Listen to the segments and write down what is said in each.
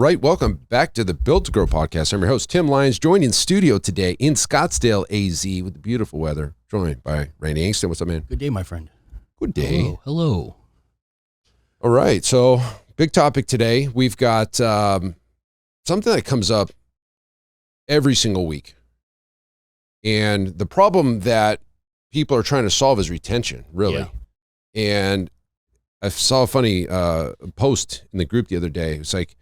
right, welcome back to the Built to Grow podcast. I'm your host, Tim Lyons, joined in studio today in Scottsdale, AZ, with the beautiful weather, joined by Randy Angston. What's up, man? Good day, my friend. Good day. Hello. All right, so big topic today. We've got something that comes up every single week. And the problem that people are trying to solve is retention, really. Yeah. And I saw a funny post in the group the other day. It's like,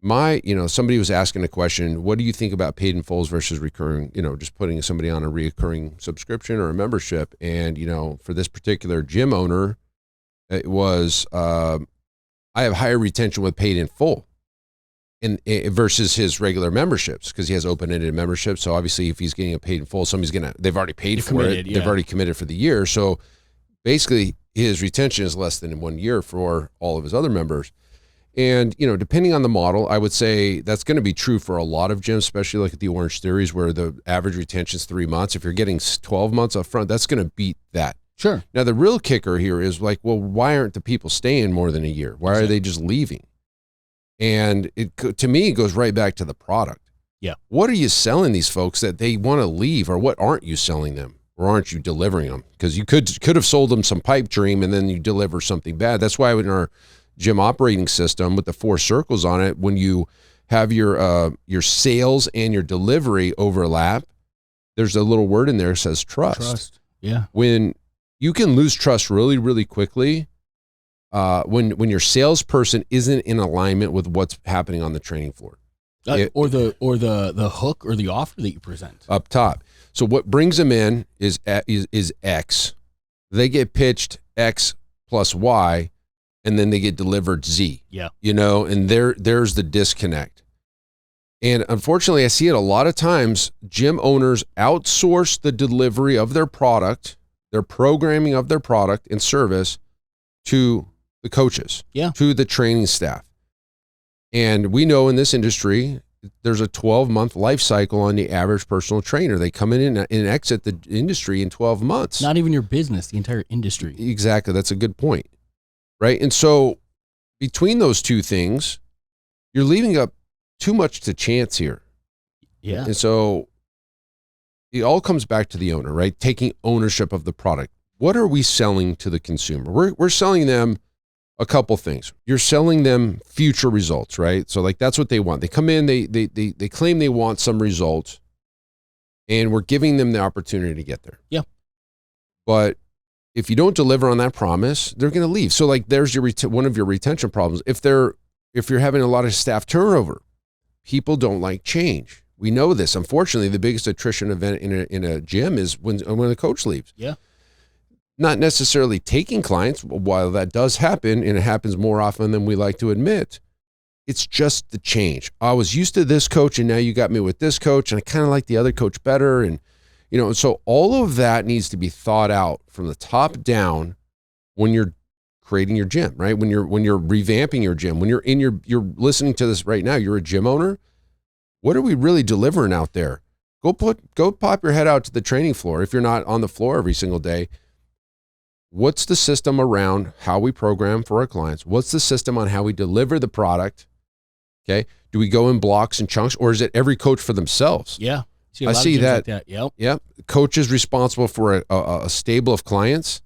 somebody was asking a question, what do you think about paid in fulls versus recurring, just putting somebody on a reoccurring subscription or a membership? And, for this particular gym owner, it was, I have higher retention with paid in full versus his regular memberships because he has open-ended memberships. So obviously if he's getting a paid in full, they've already paid for it. Yeah. They've already committed for the year. So basically his retention is less than in 1 year for all of his other members. And, depending on the model, I would say that's going to be true for a lot of gyms, especially like at the Orange Theories where the average retention is 3 months. If you're getting 12 months up front, that's going to beat that. Sure. Now, the real kicker here is like, well, why aren't the people staying more than a year? Why are they just leaving? And to me, it goes right back to the product. Yeah. What are you selling these folks that they want to leave, or what aren't you selling them? Or aren't you delivering them? Because you could have sold them some pipe dream and then you deliver something bad. That's why in our gym operating system with the 4 circles on it, when you have your sales and your delivery overlap, there's a little word in there that says trust. Yeah. When you can lose trust really, really quickly, when your salesperson isn't in alignment with what's happening on the training floor. Or the hook or the offer that you present. Up top. So what brings them in is X. They get pitched X plus Y, and then they get delivered Z. Yeah. And there's the disconnect. And unfortunately, I see it a lot of times. Gym owners outsource the delivery of their product, their programming of their product and service to the coaches, to the training staff. And we know in this industry, there's a 12-month life cycle on the average personal trainer. They come in and exit the industry in 12 months. Not even your business, the entire industry. Exactly. That's a good point. Right. And so between those two things, you're leaving up too much to chance here. Yeah. And so it all comes back to the owner, right? Taking ownership of the product. What are we selling to the consumer? We're selling them a couple things. You're selling them future results, right? So like that's what they want. They come in, they claim they want some results, and we're giving them the opportunity to get there. Yeah. But if you don't deliver on that promise, they're going to leave. So like there's one of your retention problems. If you're having a lot of staff turnover, people don't like change. We know this. Unfortunately, the biggest attrition event in a gym is when the coach leaves. Yeah. Not necessarily taking clients, while that does happen, and it happens more often than we like to admit. It's just the change. I was used to this coach, and now you got me with this coach, and I kind of like the other coach better. And, so all of that needs to be thought out from the top down when you're creating your gym, right? When you're revamping your gym, when you're listening to this right now, you're a gym owner. What are we really delivering out there? Go pop your head out to the training floor. If you're not on the floor every single day, what's the system around how we program for our clients? What's the system on how we deliver the product? Okay. Do we go in blocks and chunks, or is it every coach for themselves? Yeah. I see that. Like that. Yep. Coach is responsible for a stable of clients.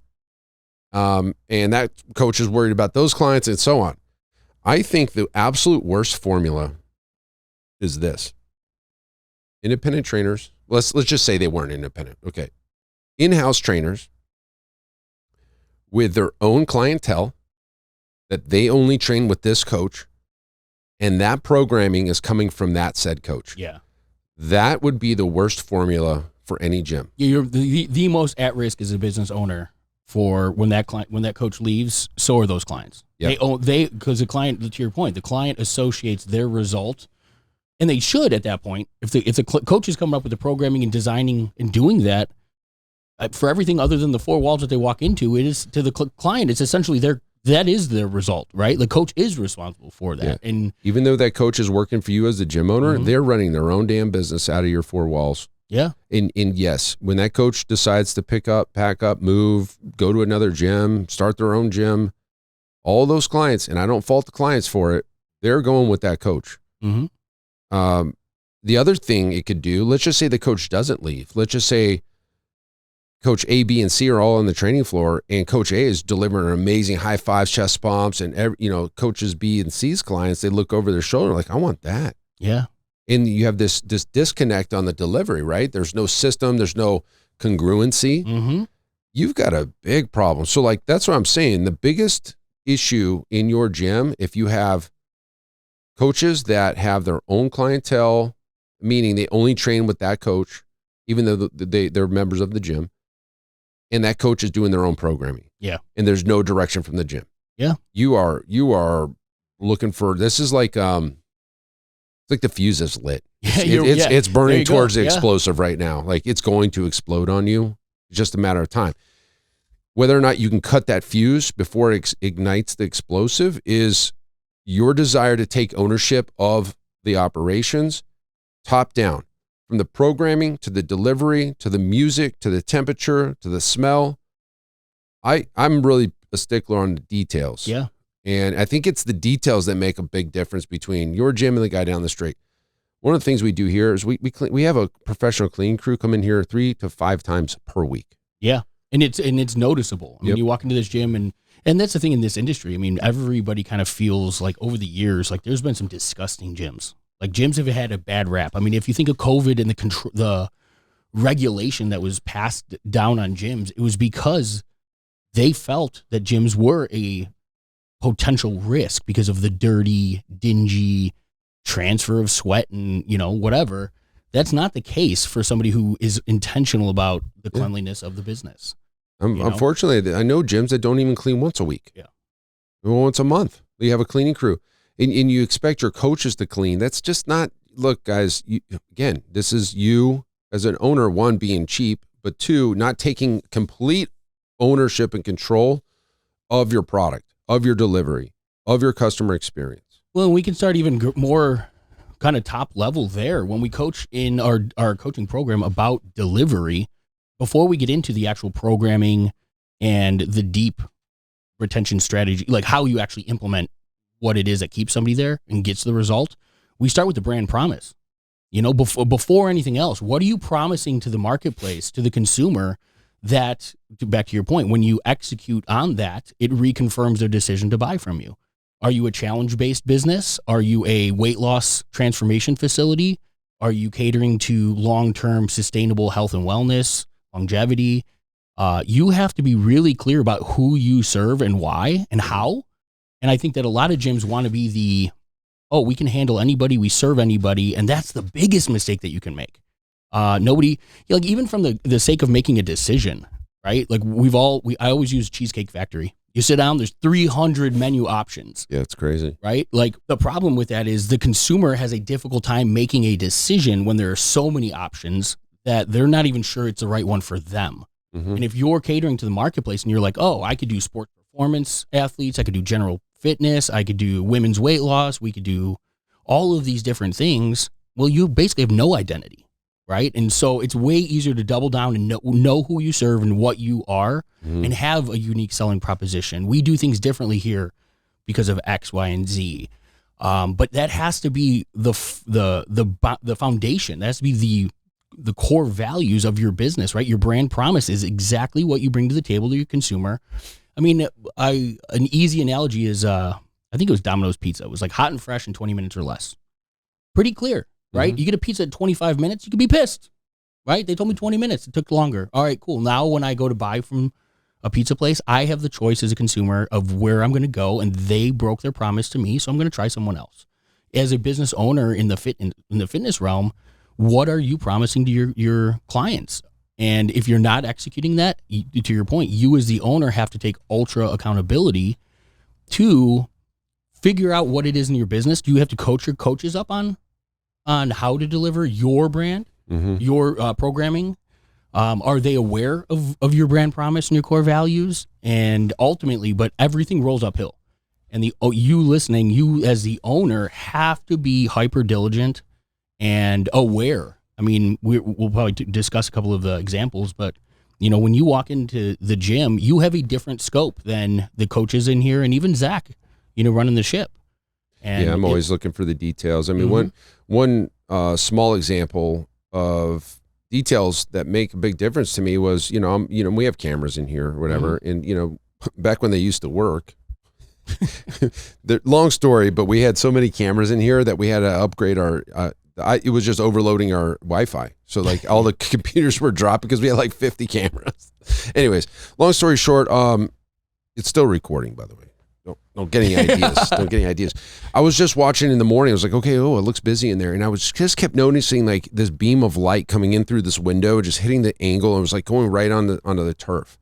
And that coach is worried about those clients and so on. I think the absolute worst formula is this. Independent trainers. Let's just say they weren't independent. Okay. In-house trainers with their own clientele that they only train with this coach, and that programming is coming from that said coach. Yeah. That would be the worst formula for any gym. You're the most at risk as a business owner for when that coach leaves. So are those clients. Yep. Because the client, to your point, the client associates their result, and they should at that point. If the coach is coming up with the programming and designing and doing that, for everything other than the 4 walls that they walk into, it is to the client. It's essentially that is their result, right? The coach is responsible for that. Yeah. And even though that coach is working for you as the gym owner, they're running their own damn business out of your 4 walls. Yeah. And yes, when that coach decides to pick up, pack up, move, go to another gym, start their own gym, all those clients, and I don't fault the clients for it, they're going with that coach. Mm-hmm. The other thing it could do, let's just say the coach doesn't leave. Let's just say Coach A, B, and C are all on the training floor, and Coach A is delivering amazing high fives, chest bumps, and coaches B and C's clients, they look over their shoulder like, I want that. Yeah. And you have this disconnect on the delivery, right? There's no system, there's no congruency. Mm-hmm. You've got a big problem. So like, that's what I'm saying. The biggest issue in your gym, if you have coaches that have their own clientele, meaning they only train with that coach, even though they're members of the gym, and that coach is doing their own programming. Yeah. And there's no direction from the gym. Yeah. You are looking for, this is like, it's like the fuse is lit. It's burning towards the explosive right now. Like it's going to explode on you. It's just a matter of time. Whether or not you can cut that fuse before it ignites the explosive is your desire to take ownership of the operations, top down, from the programming to the delivery, to the music, to the temperature, to the smell. I'm really a stickler on the details. Yeah. And I think it's the details that make a big difference between your gym and the guy down the street. One of the things we do here is we have a professional cleaning crew come in here 3 to 5 times per week. Yeah. And it's noticeable. I mean, Yep. you walk into this gym and that's the thing in this industry. I mean, everybody kind of feels like over the years, like there's been some disgusting gyms. Like gyms have had a bad rap. I mean, if you think of COVID and the regulation that was passed down on gyms, it was because they felt that gyms were a potential risk because of the dirty, dingy transfer of sweat and, whatever. That's not the case for somebody who is intentional about the cleanliness of the business. Unfortunately, I know gyms that don't even clean once a week. Yeah. Once a month. You have a cleaning crew. And you expect your coaches to clean. That's just not, look, guys, again, this is you as an owner, one, being cheap, but two, not taking complete ownership and control of your product, of your delivery, of your customer experience. Well, we can start even more kind of top level there. When we coach in our coaching program about delivery, before we get into the actual programming and the deep retention strategy, like how you actually implement what it is that keeps somebody there and gets the result, we start with the brand promise. Before anything else, what are you promising to the marketplace, to the consumer, that, back to your point, when you execute on that, it reconfirms their decision to buy from you? Are you a challenge-based business? Are you a weight loss transformation facility? Are you catering to long-term sustainable health and wellness, longevity? You have to be really clear about who you serve and why and how. And I think that a lot of gyms want to be we can handle anybody, we serve anybody, and that's the biggest mistake that you can make. Nobody, like even from the sake of making a decision, right? Like I always use Cheesecake Factory. You sit down, there's 300 menu options. Yeah, it's crazy. Right? Like the problem with that is the consumer has a difficult time making a decision when there are so many options that they're not even sure it's the right one for them. Mm-hmm. And if you're catering to the marketplace and you're like, oh, I could do sport performance athletes, I could do general fitness, I could do women's weight loss, we could do all of these different things, well, you basically have no identity, right? And so it's way easier to double down and know who you serve and what you are, and have a unique selling proposition. We do things differently here because of X, Y, and Z. But that has to be the foundation. That has to be the core values of your business, right? Your brand promise is exactly what you bring to the table to your consumer. I mean, an easy analogy is, I think it was Domino's Pizza. It was like hot and fresh in 20 minutes or less. Pretty clear, right? Mm-hmm. You get a pizza at 25 minutes, you could be pissed, right? They told me 20 minutes. It took longer. All right, cool. Now when I go to buy from a pizza place, I have the choice as a consumer of where I'm going to go, and they broke their promise to me, so I'm going to try someone else. As a business owner in the fitness realm, what are you promising to your clients? And if you're not executing that, to your point, you as the owner have to take ultra accountability to figure out what it is in your business. Do you have to coach your coaches up on how to deliver your brand, your programming? Are they aware of your brand promise and your core values? And ultimately, but everything rolls uphill. And you as the owner have to be hyper diligent and aware. I mean, we'll probably discuss a couple of the examples, but when you walk into the gym, you have a different scope than the coaches in here and even Zach, running the ship. And I'm always looking for the details. I mean, one small example of details that make a big difference to me was, we have cameras in here or whatever. And, back when they used to work, long story, but we had so many cameras in here that we had to upgrade our, it was just overloading our Wi-Fi. So like all the computers were dropped because we had like 50 cameras. Anyways, long story short, it's still recording, by the way. Don't get any ideas. Don't get any ideas. I was just watching in the morning. I was like, okay, it looks busy in there. And I was just kept noticing like this beam of light coming in through this window, just hitting the angle. It was like going right onto the turf.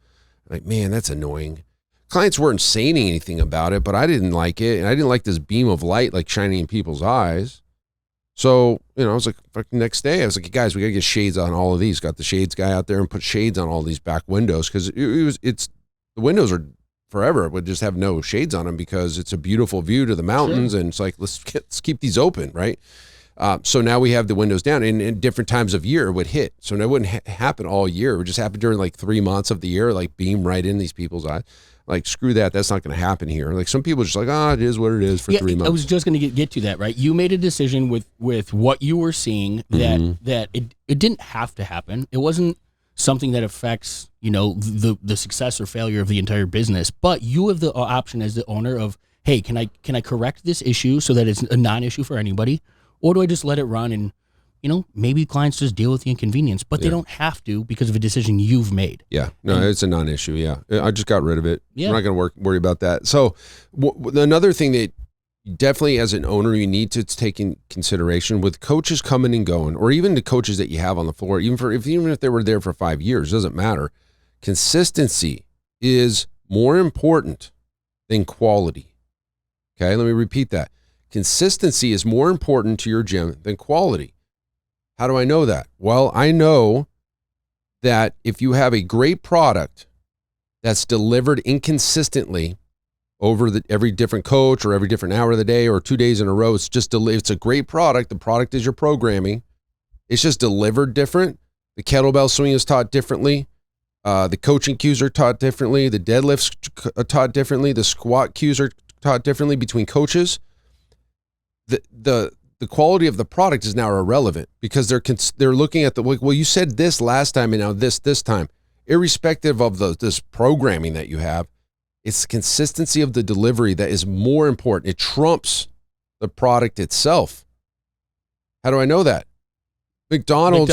Like, man, that's annoying. Clients weren't saying anything about it, but I didn't like it. And I didn't like this beam of light like shining in people's eyes. So, I was like, next day, I was like, guys, we got to get shades on all of these. Got the shades guy out there and put shades on all these back windows because the windows are forever. It would just have no shades on them because it's a beautiful view to the mountains. Sure. And it's like, let's keep these open, right? So now we have the windows down and in different times of year it would hit. So it wouldn't happen all year. It would just happen during like 3 months of the year, like beam right in these people's eyes. Like, screw that. That's not going to happen here. Like some people are just like, it is what it is for 3 months. I was just going to get to that, right? You made a decision with what you were seeing that it didn't have to happen. It wasn't something that affects, the success or failure of the entire business, but you have the option as the owner of, hey, can I correct this issue so that it's a non-issue for anybody? Or do I just let it run and, maybe clients just deal with the inconvenience, but they don't have to because of a decision you've made. Yeah. No, it's a non-issue. Yeah. I just got rid of it. Yeah. We're not going to worry about that. So another thing that definitely as an owner, you need to take in consideration with coaches coming and going, or even the coaches that you have on the floor, even if they were there for 5 years, doesn't matter. Consistency is more important than quality. Okay. Let me repeat that. Consistency is more important to your gym than quality. How do I know that? Well, I know that if you have a great product that's delivered inconsistently over every different coach or every different hour of the day or 2 days in a row, it's a great product. The product is your programming. It's just delivered different. The kettlebell swing is taught differently. The coaching cues are taught differently. The deadlifts are taught differently. The squat cues are taught differently between coaches. The quality of the product is now irrelevant because they're looking at well, you said this last time and now this time. Irrespective of this programming that you have, it's the consistency of the delivery that is more important. It trumps the product itself. How do I know that? McDonald's.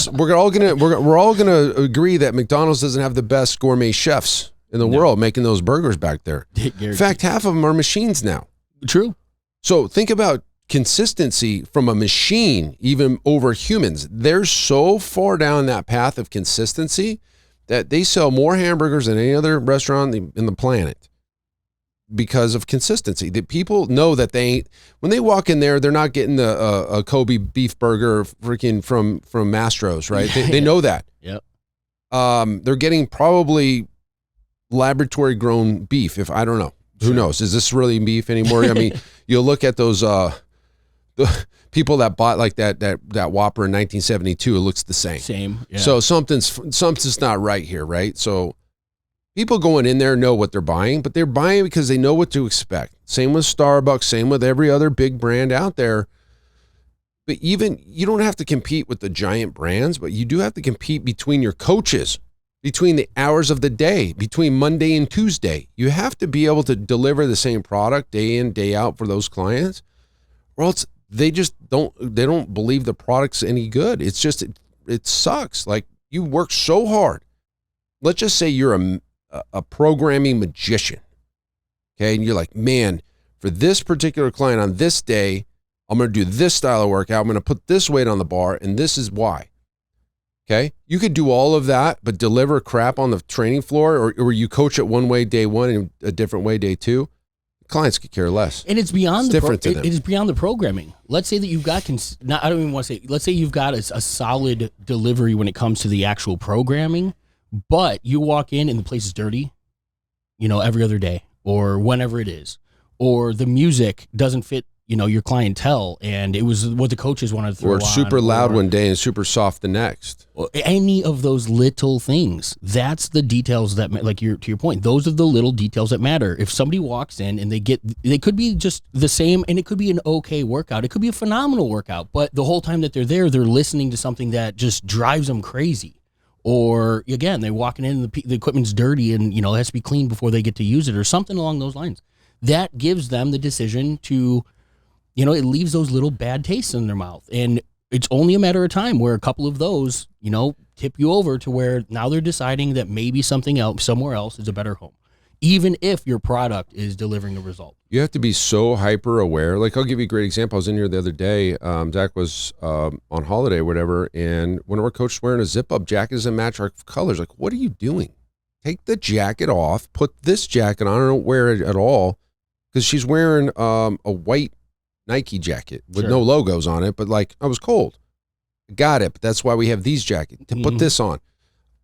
We're all gonna agree that McDonald's doesn't have the best gourmet chefs in the world making those burgers back there. In fact, half of them are machines now. True. So think about consistency from a machine, even over humans. They're so far down that path of consistency that they sell more hamburgers than any other restaurant in the planet because of consistency. The people know that when they walk in there, they're not getting a Kobe beef burger freaking from Mastro's, right? They know that. Yep. They're getting probably laboratory grown beef. I don't know. Who knows? Is this really beef anymore? I mean, you'll look at those the people that bought like that Whopper in 1972. It looks the same. Same. Yeah. So something's not right here, right? So people going in there know what they're buying, but they're buying because they know what to expect. Same with Starbucks. Same with every other big brand out there. But even you don't have to compete with the giant brands, but you do have to compete between your coaches, between the hours of the day, between Monday and Tuesday. You have to be able to deliver the same product day in, day out for those clients, or else they don't believe the product's any good. It's just, it sucks. Like you work so hard. Let's just say you're a programming magician. Okay. And you're like, man, for this particular client on this day, I'm going to do this style of workout. I'm going to put this weight on the bar and this is why. Okay. You could do all of that, but deliver crap on the training floor or you coach it one way day one and a different way day two. Clients could care less. And it's beyond it is beyond the programming. Let's say that you've got, I don't even want to say, let's say you've got a solid delivery when it comes to the actual programming, but you walk in and the place is dirty, every other day or whenever it is, or the music doesn't fit your clientele, and it was what the coaches wanted to throw Or on, super loud or one day and super soft the next. any of those little things. That's the details that, like, to your point, those are the little details that matter. If somebody walks in and they could be just the same, and it could be an okay workout, it could be a phenomenal workout, but the whole time that they're there, they're listening to something that just drives them crazy. Or again, they're walking in and the equipment's dirty, and it has to be cleaned before they get to use it, or something along those lines. That gives them the decision to, it leaves those little bad tastes in their mouth. And it's only a matter of time where a couple of those, tip you over to where now they're deciding that maybe something else, somewhere else, is a better home, even if your product is delivering a result. You have to be so hyper aware. Like, I'll give you a great example. I was in here the other day. Zach was on holiday or whatever, and one of our coaches wearing a zip-up jacket doesn't match our colors. Like, what are you doing? Take the jacket off. Put this jacket on. I don't wear it at all, because she's wearing a white Nike jacket with no logos on it. But like, I was cold. Got it. But that's why we have these jackets to put this on.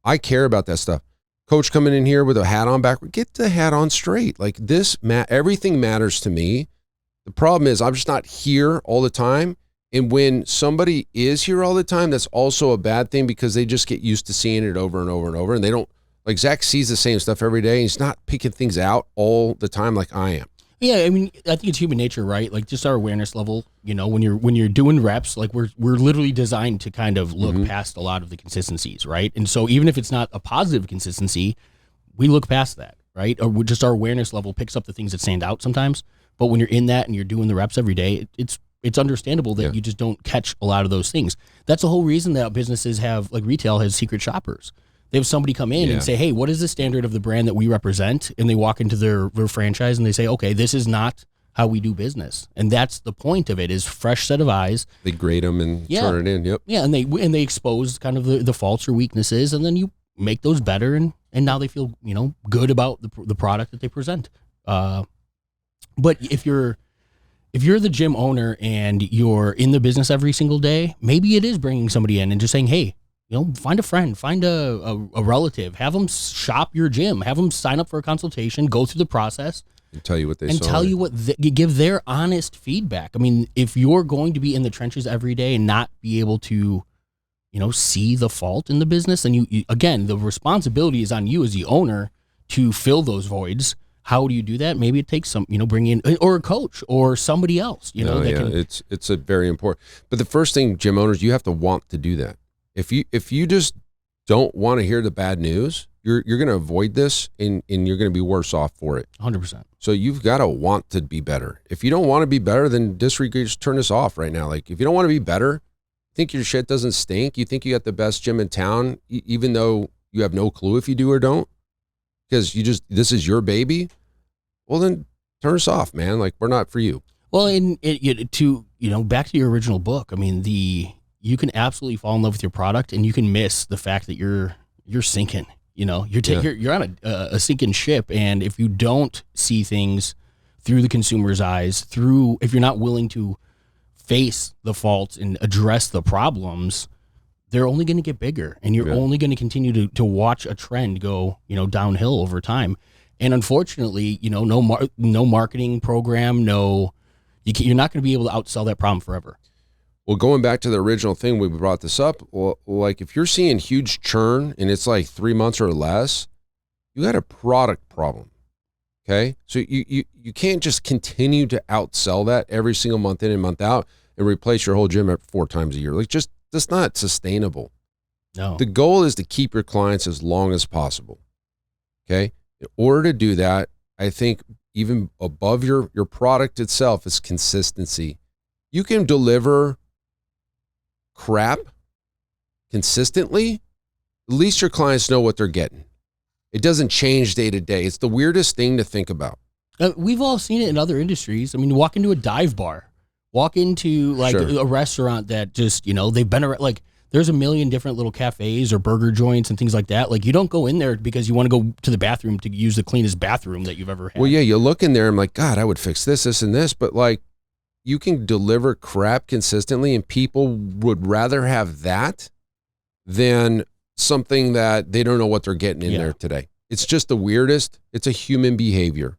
I care about that stuff. Coach coming in here with a hat on backward, get the hat on straight. Like this, everything matters to me. The problem is I'm just not here all the time. And when somebody is here all the time, that's also a bad thing, because they just get used to seeing it over and over and over. And they don't, like, Zach sees the same stuff every day. And he's not picking things out all the time like I am. Yeah, I mean, I think it's human nature, right? Like, just our awareness level, when you're doing reps, like we're literally designed to kind of look past a lot of the consistencies, right? And so even if it's not a positive consistency, we look past that, right? Or just our awareness level picks up the things that stand out sometimes. But when you're in that and you're doing the reps every day, it's understandable that you just don't catch a lot of those things. That's the whole reason that businesses have, like retail has secret shoppers. They have somebody come in and say, hey, what is the standard of the brand that we represent? And they walk into their franchise and they say, okay, this is not how we do business. And that's the point of it, is fresh set of eyes. They grade them and turn it in. Yep. Yeah, and they expose kind of the faults or weaknesses, and then you make those better, and now they feel, good about the product that they present. But if you're the gym owner and you're in the business every single day, maybe it is bringing somebody in and just saying, hey, find a friend, find a relative, have them shop your gym, have them sign up for a consultation, go through the process, and tell you what they and saw. tell you what give their honest feedback. I mean, if you're going to be in the trenches every day and not be able to, see the fault in the business, then you again, the responsibility is on you as the owner to fill those voids. How do you do that? Maybe it takes some, bring in or a coach or somebody else, it's a very important. But the first thing, gym owners, you have to want to do that. If you just don't want to hear the bad news, you're going to avoid this, and you're going to be worse off for it. 100%. So you've got to want to be better. If you don't want to be better, then just turn this off right now. Like, if you don't want to be better, think your shit doesn't stink, you think you got the best gym in town, even though you have no clue if you do or don't, because this is your baby, well, then turn us off, man. Like, we're not for you. Well, back to your original book, I mean, you can absolutely fall in love with your product, and you can miss the fact that you're sinking. You're on a sinking ship, and if you don't see things through the consumer's eyes, if you're not willing to face the faults and address the problems, they're only going to get bigger, and you're only going to continue to watch a trend go downhill over time. And unfortunately, no marketing program, you're not going to be able to outsell that problem forever. Well, going back to the original thing, we brought this up. Well, like, if you're seeing huge churn and it's like 3 months or less, you got a product problem. Okay. So you can't just continue to outsell that every single month in and month out and replace your whole gym at 4 times a year. Like, that's not sustainable. No. The goal is to keep your clients as long as possible. Okay. In order to do that, I think even above your product itself is consistency. You can deliver crap consistently, at least your clients know what they're getting. It doesn't change day to day. It's the weirdest thing to think about. We've all seen it in other industries. I mean, walk into a dive bar, walk into a restaurant that just, they've been around, like, there's a million different little cafes or burger joints and things like that. Like, you don't go in there because you want to go to the bathroom to use the cleanest bathroom that you've ever had. Well, yeah, you look in there and I'm like, God, I would fix this, and this, but like, you can deliver crap consistently, and people would rather have that than something that they don't know what they're getting in there today. It's just the weirdest. It's a human behavior.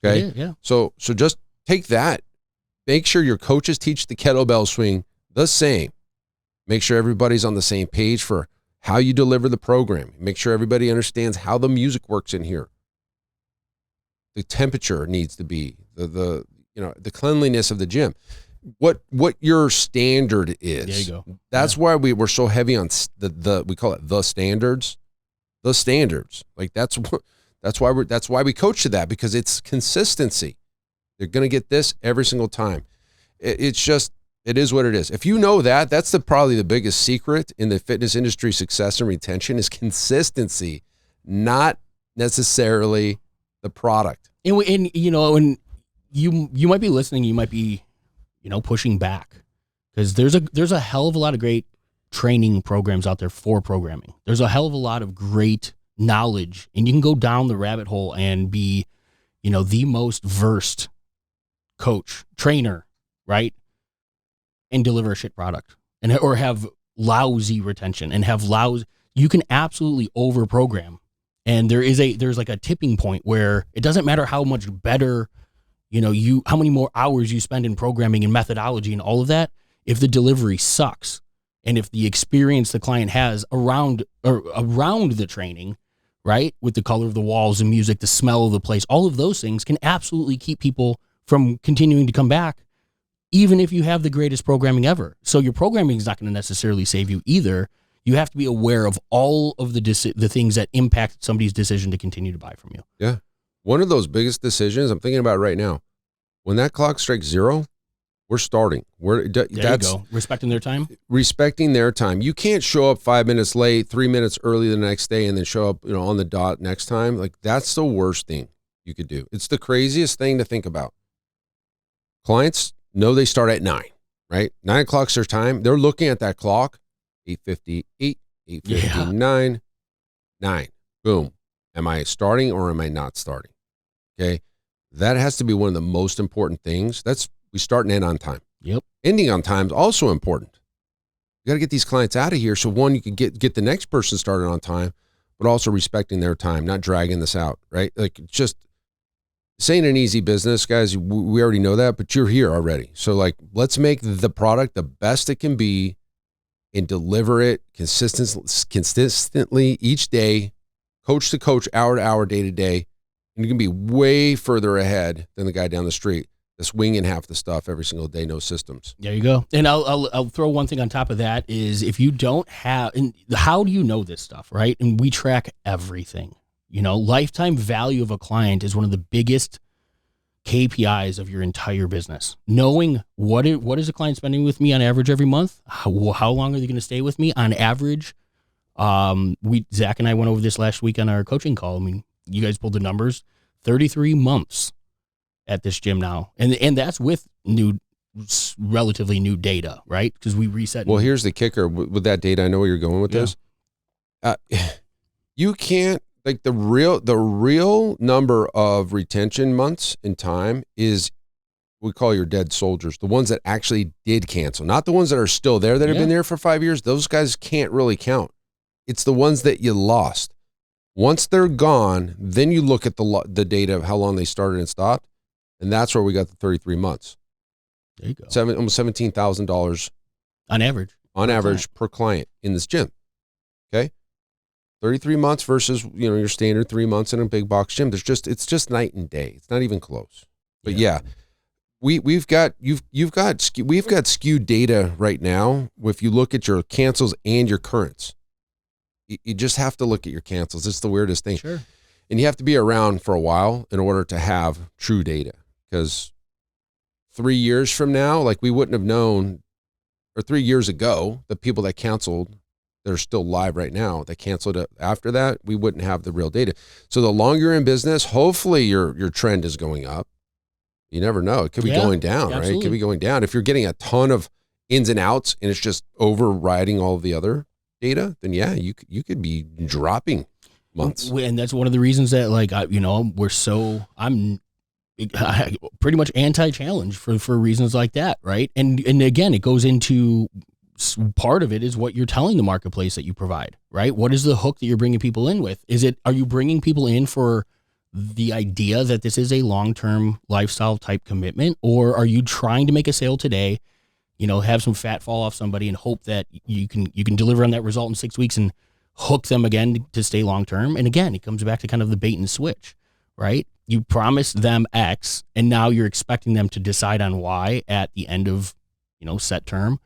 Okay. Yeah. So just take that make sure your coaches teach the kettlebell swing the same. Make sure everybody's on the same page for how you deliver the program. Make sure everybody understands how the music works in here. The temperature needs to be, the cleanliness of the gym. What your standard is. There you go. That's why we're so heavy on we call it the standards. The standards. Like that's why we coach to that, because it's consistency. They're going to get this every single time. It is what it is. If you know that, that's probably the biggest secret in the fitness industry success and retention is consistency, not necessarily the product. And you might be listening, you might be, pushing back, because there's a hell of a lot of great training programs out there for programming. There's a hell of a lot of great knowledge, and you can go down the rabbit hole and be, the most versed coach, trainer, right? And deliver a shit product, or have lousy retention and have you can absolutely over program. And there's like a tipping point where it doesn't matter how much better, how many more hours you spend in programming and methodology and all of that. If the delivery sucks, and if the experience the client has around the training, right, with the color of the walls and music, the smell of the place, all of those things can absolutely keep people from continuing to come back, even if you have the greatest programming ever. So your programming is not going to necessarily save you either. You have to be aware of all of the things that impact somebody's decision to continue to buy from you. Yeah. One of those biggest decisions I'm thinking about right now, when that clock strikes 0, we're starting. There you go. Respecting their time? Respecting their time. You can't show up 5 minutes late, 3 minutes early the next day, and then show up, on the dot next time. Like, that's the worst thing you could do. It's the craziest thing to think about. Clients know they start at 9, right? 9 o'clock's their time. They're looking at that clock, 8:58, 8:59, 9. Boom. Am I starting or am I not starting? Okay. That has to be one of the most important things. We start and end on time. Yep. Ending on time is also important. You got to get these clients out of here. So one, you can get the next person started on time, but also respecting their time, not dragging this out, right? Like, just this ain't an easy business, guys. We already know that, but you're here already. So, like, let's make the product the best it can be and deliver it consistently each day, coach to coach, hour to hour, day to day. And you can be way further ahead than the guy down the street that's winging half the stuff every single day, no systems. There you go. And I'll throw one thing on top of that is, if you don't have, and how do you know this stuff, right? And we track everything. Lifetime value of a client is one of the biggest KPIs of your entire business. Knowing what is a client spending with me on average every month? How long are they going to stay with me on average? Zach and I went over this last week on our coaching call. I mean, you guys pulled the numbers. 33 months at this gym now, and that's with relatively new data, right? Because we reset. Well, here's the kicker with that data. I know where you're going with this. You can't, like, the real number of retention months in time is, we call your dead soldiers, the ones that actually did cancel, not the ones that are still there that have been there for 5 years. Those guys can't really count. It's the ones that you lost. Once they're gone, then you look at the data of how long they started and stopped, and that's where we got the 33 months. There you go. Almost $17,000 on average per client in this gym. Okay, 33 months versus your standard 3 months in a big box gym. It's just night and day. It's not even close. But we've got skewed data right now. If you look at your cancels and your currents. You just have to look at your cancels. It's the weirdest thing. Sure. And you have to be around for a while in order to have true data. Because 3 years from now, like, we wouldn't have known, or 3 years ago, the people that canceled, that are still live right now, that canceled it after that, we wouldn't have the real data. So the longer you're in business, hopefully your trend is going up. You never know. It could be going down, absolutely. Right? It could be going down. If you're getting a ton of ins and outs and it's just overriding all of the other data, then you could be dropping months. And that's one of the reasons that, like, I'm pretty much anti-challenge for reasons like that, right? And again, it goes into, part of it is what you're telling the marketplace that you provide, right? What is the hook that you're bringing people in with? Are you bringing people in for the idea that this is a long-term lifestyle type commitment, or are you trying to make a sale today, have some fat fall off somebody and hope that you can deliver on that result in 6 weeks and hook them again to stay long-term? And again, it comes back to kind of the bait and switch, right? You promised them X and now you're expecting them to decide on Y at the end of, set term.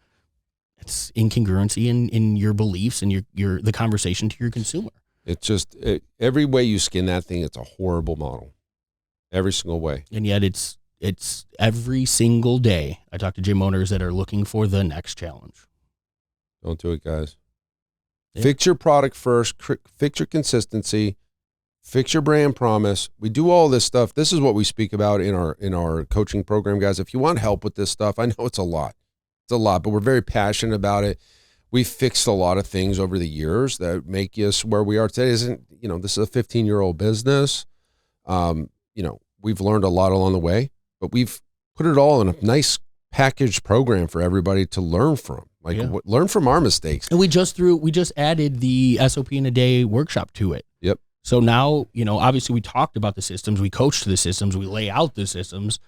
It's incongruency in your beliefs and the conversation to your consumer. It's just every way you skin that thing, it's a horrible model. Every single way. And yet it's every single day I talk to gym owners that are looking for the next challenge. Don't do it, guys. Yeah. Fix your product first, fix your consistency, fix your brand promise. We do all this stuff. This is what we speak about in our coaching program, guys. If you want help with this stuff, I know it's a lot. It's a lot, but we're very passionate about it. We fixed a lot of things over the years that make us where we are today. This is a 15-year-old business. We've learned a lot along the way, but we've put it all in a nice packaged program for everybody to learn from. Learn from our mistakes. And we just added the SOP in a day workshop to it. Yep. So now, obviously we talked about the systems, we coached the systems, we lay out the systems.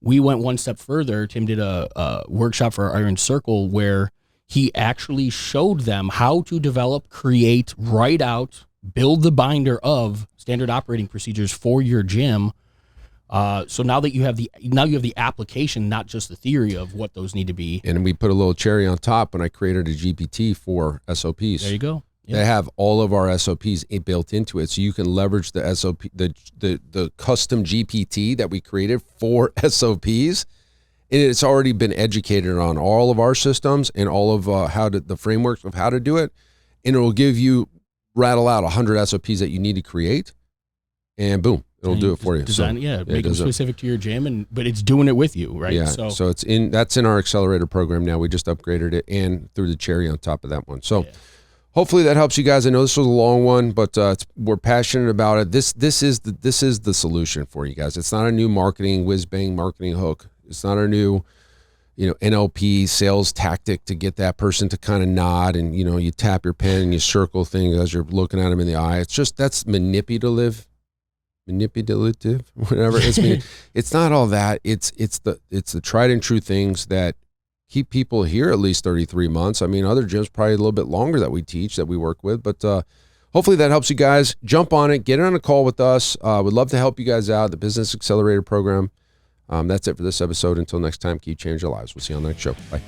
We went one step further. Tim did a workshop for our Iron Circle where he actually showed them how to develop, create, write out, build the binder of standard operating procedures for your gym. So now that you have the application, not just the theory of what those need to be. And we put a little cherry on top when I created a GPT for SOPs. There you go. Yep. They have all of our SOPs built into it, so you can leverage the SOP, the custom GPT that we created for SOPs. And it's already been educated on all of our systems and all of the frameworks of how to do it. And it will rattle out 100 SOPs that you need to create, and boom, it'll do it for you. Design, make them specific to your gym, but it's doing it with you, right? Yeah. So that's in our accelerator program now. We just upgraded it and threw the cherry on top of that one. So hopefully that helps you guys. I know this was a long one, but we're passionate about it. This is the solution for you guys. It's not a new marketing whiz bang marketing hook. It's not a new, NLP sales tactic to get that person to kind of nod and, you tap your pen and you circle things as you're looking at them in the eye. It's just, that's manipulative, whatever. It's not all that. It's the tried and true things that keep people here at least 33 months. I mean, other gyms probably a little bit longer that we teach, that we work with, but hopefully that helps you guys. Jump on it, get on a call with us. Would love to help you guys out, the Business Accelerator Program. That's it for this episode. Until next time, keep changing your lives. We'll see you on the next show. Bye.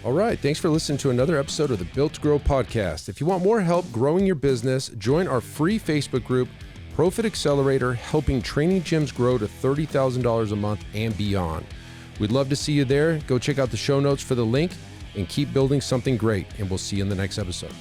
All right. Thanks for listening to another episode of the Built to Grow podcast. If you want more help growing your business, join our free Facebook group, Profit Accelerator, helping training gyms grow to $30,000 a month and beyond. We'd love to see you there. Go check out the show notes for the link and keep building something great. And we'll see you in the next episode.